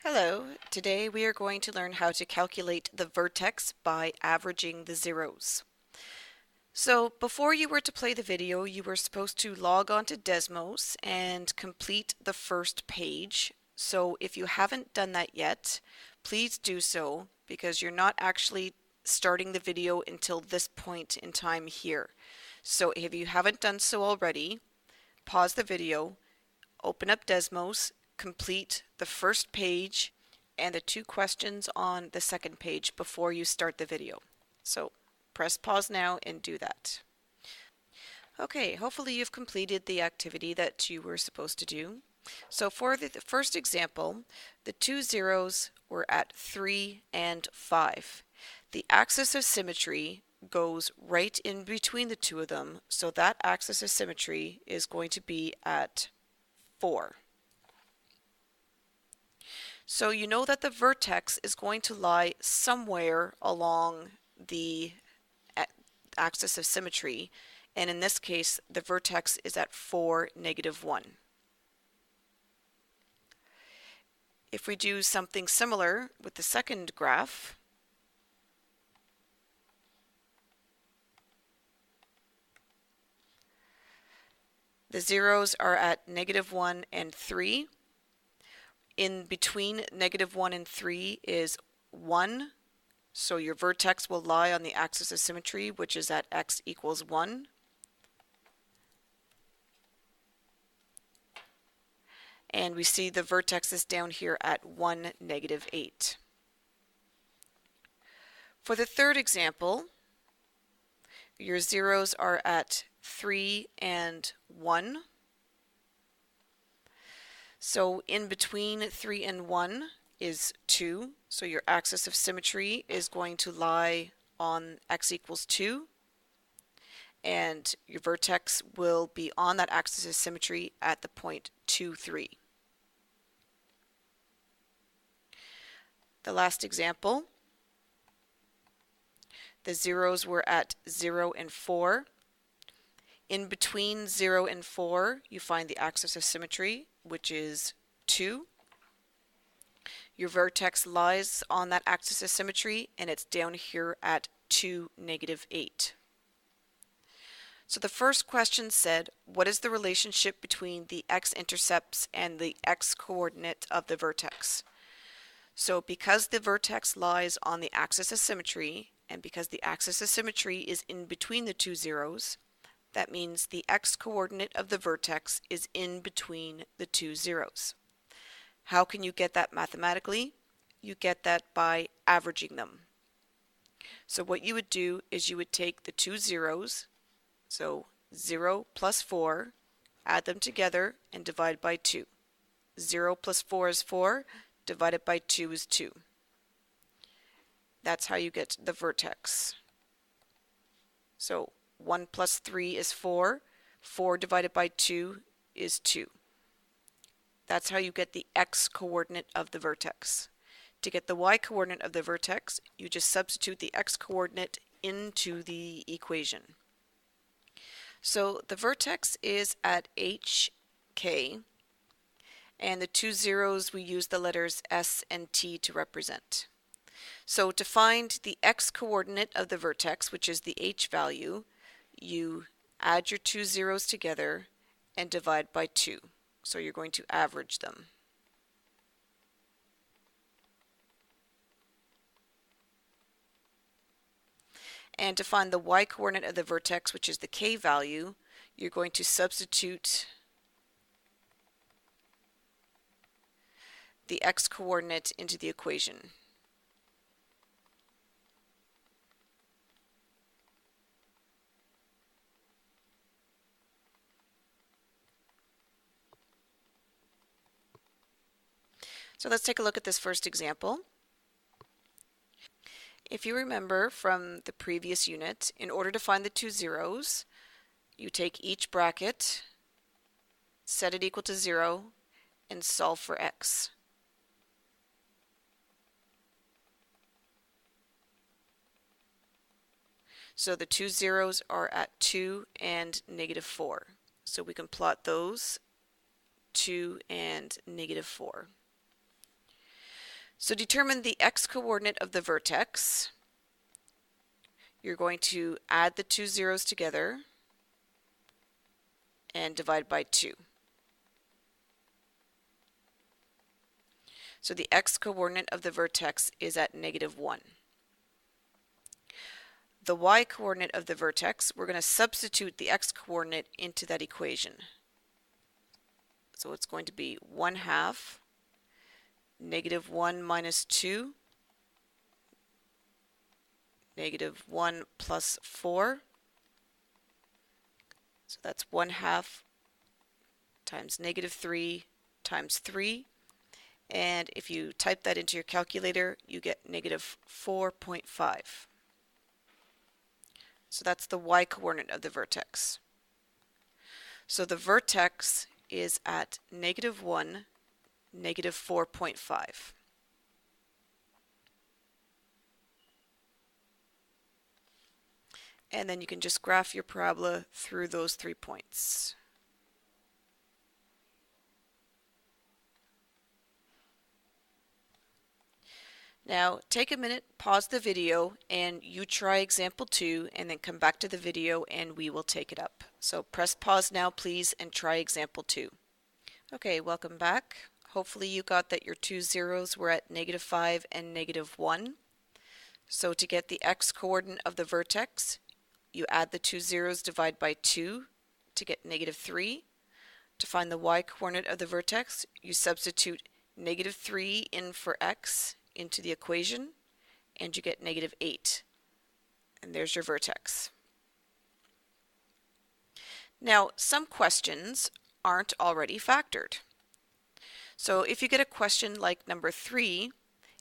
Hello, today we are going to learn how to calculate the vertex by averaging the zeros. So before you were to play the video, you were supposed to log on to Desmos and complete the first page. So if you haven't done that yet, please do so because you're not actually starting the video until this point in time here. So if you haven't done so already, pause the video, open up Desmos, complete the first page and the two questions on the second page before you start the video. So press pause now and do that. Okay, hopefully you've completed the activity that you were supposed to do. So for the first example, the two zeros were at 3 and 5. The axis of symmetry goes right in between the two of them, so that axis of symmetry is going to be at 4. So you know that the vertex is going to lie somewhere along the axis of symmetry, and in this case the vertex is at 4, -1. If we do something similar with the second graph, the zeros are at -1 and 3. In between -1 and 3 is 1, so your vertex will lie on the axis of symmetry, which is at x equals 1. And we see the vertex is down here at 1, -8. For the third example, your zeros are at 3 and 1. So in between 3 and 1 is 2, so your axis of symmetry is going to lie on x equals 2, and your vertex will be on that axis of symmetry at the point 2, 3. The last example, the zeros were at 0 and 4. In between 0 and 4, you find the axis of symmetry, which is 2. Your vertex lies on that axis of symmetry, and it's down here at 2, -8. So the first question said, what is the relationship between the x-intercepts and the x-coordinate of the vertex? So because the vertex lies on the axis of symmetry, and because the axis of symmetry is in between the two zeros, that means the x-coordinate of the vertex is in between the two zeros. How can you get that mathematically? You get that by averaging them. So what you would do is you would take the two zeros, so 0 plus 4, add them together and divide by 2. 0 plus 4 is 4, divided by 2 is 2. That's how you get the vertex. So 1 plus 3 is 4. 4 divided by 2 is 2. That's how you get the x-coordinate of the vertex. To get the y-coordinate of the vertex, you just substitute the x-coordinate into the equation. So the vertex is at HK, and the two zeros we use the letters S and T to represent. So to find the x-coordinate of the vertex, which is the h value, you add your two zeros together and divide by 2. So you're going to average them. And to find the y-coordinate of the vertex, which is the k value, you're going to substitute the x-coordinate into the equation. So let's take a look at this first example. If you remember from the previous unit, in order to find the two zeros, you take each bracket, set it equal to 0, and solve for x. So the two zeros are at 2 and -4. So we can plot those, 2 and -4. So determine the x-coordinate of the vertex. You're going to add the two zeros together and divide by 2. So the x-coordinate of the vertex is at -1. The y-coordinate of the vertex, we're going to substitute the x-coordinate into that equation. So it's going to be 1/2 -1 minus 2, -1 plus 4. So that's 1/2 times -3 times 3. And if you type that into your calculator, you get -4.5. So that's the y-coordinate of the vertex. So the vertex is at -1, -4.5. And then you can just graph your parabola through those 3 points. Now take a minute, pause the video, and you try example 2, and then come back to the video and we will take it up. So press pause now please and try example 2. Okay, welcome back. Hopefully you got that your two zeros were at -5 and -1. So to get the x-coordinate of the vertex, you add the two zeros, divide by 2 to get -3. To find the y-coordinate of the vertex, you substitute -3 in for x into the equation, and you get -8. And there's your vertex. Now, some questions aren't already factored. So if you get a question like number 3,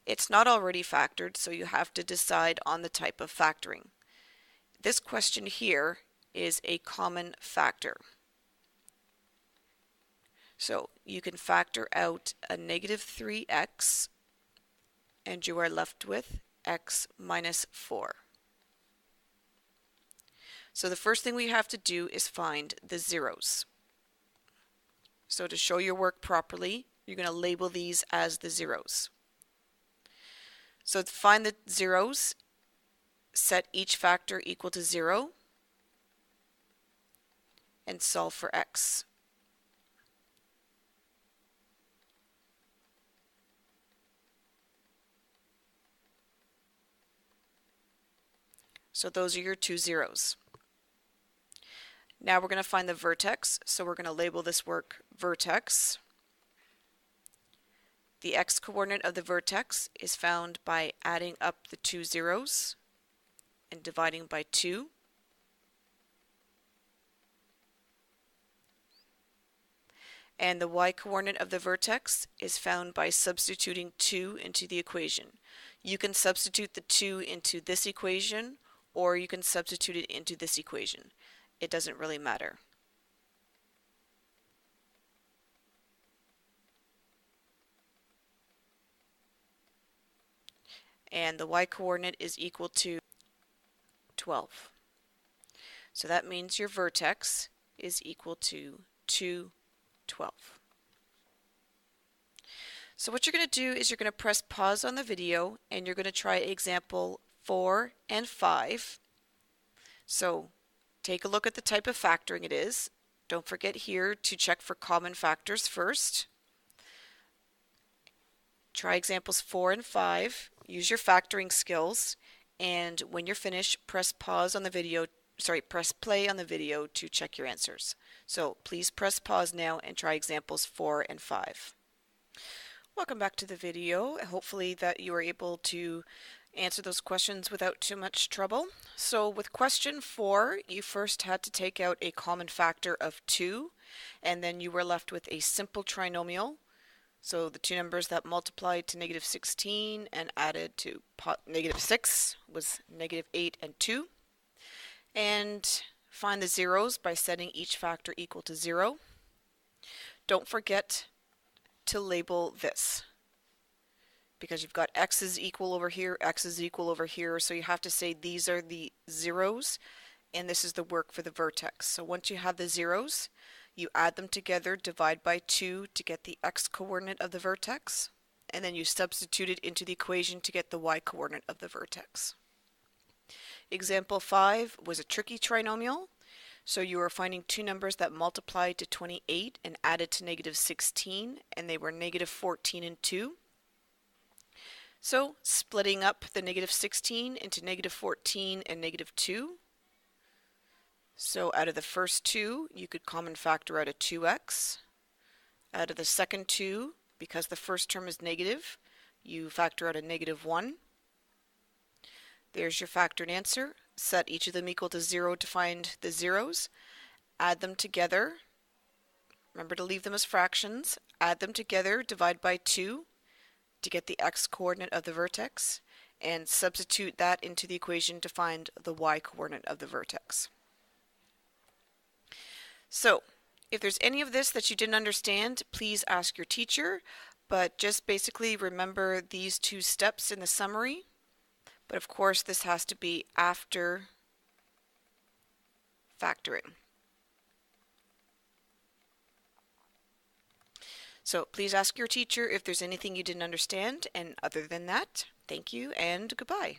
it's not already factored, so you have to decide on the type of factoring. This question here is a common factor. So you can factor out a -3x, and you are left with x minus 4. So the first thing we have to do is find the zeros. So to show your work properly, you're going to label these as the zeros. So to find the zeros, set each factor equal to 0 and solve for x. So those are your two zeros. Now we're going to find the vertex, so we're going to label this work vertex. The x-coordinate of the vertex is found by adding up the two zeros and dividing by 2. And the y-coordinate of the vertex is found by substituting 2 into the equation. You can substitute the 2 into this equation, or you can substitute it into this equation. It doesn't really matter. And the y-coordinate is equal to 12. So that means your vertex is equal to 2, 12. So what you're going to do is you're going to press pause on the video and you're going to try example 4 and 5. So take a look at the type of factoring it is. Don't forget here to check for common factors first. Try examples 4 and 5. Use your factoring skills, and when you're finished, press pause on the video. Press play on the video to check your answers. So please press pause now and try examples 4 and 5. Welcome back to the video. Hopefully that you were able to answer those questions without too much trouble. So with question 4, you first had to take out a common factor of 2, and then you were left with a simple trinomial. So the two numbers that multiplied to -16 and added to -6 was -8 and 2. And find the zeros by setting each factor equal to 0. Don't forget to label this, because you've got x is equal over here, x is equal over here, so you have to say these are the zeros, and this is the work for the vertex. So once you have the zeros, you add them together, divide by 2 to get the x-coordinate of the vertex. and then you substitute it into the equation to get the y-coordinate of the vertex. Example 5 was a tricky trinomial. So you were finding two numbers that multiplied to 28 and added to negative 16, and they were negative 14 and 2. So splitting up the negative 16 into negative 14 and negative 2. So out of the first two, you could common factor out a 2x. Out of the second two, because the first term is negative, you factor out a negative 1. There's your factored answer. Set each of them equal to 0 to find the zeros. Add them together. Remember to leave them as fractions. Add them together, divide by 2 to get the x-coordinate of the vertex, and substitute that into the equation to find the y-coordinate of the vertex. So, if there's any of this that you didn't understand, please ask your teacher, but just basically remember these two steps in the summary. But of course, this has to be after factoring. So please ask your teacher if there's anything you didn't understand, and other than that, thank you and goodbye.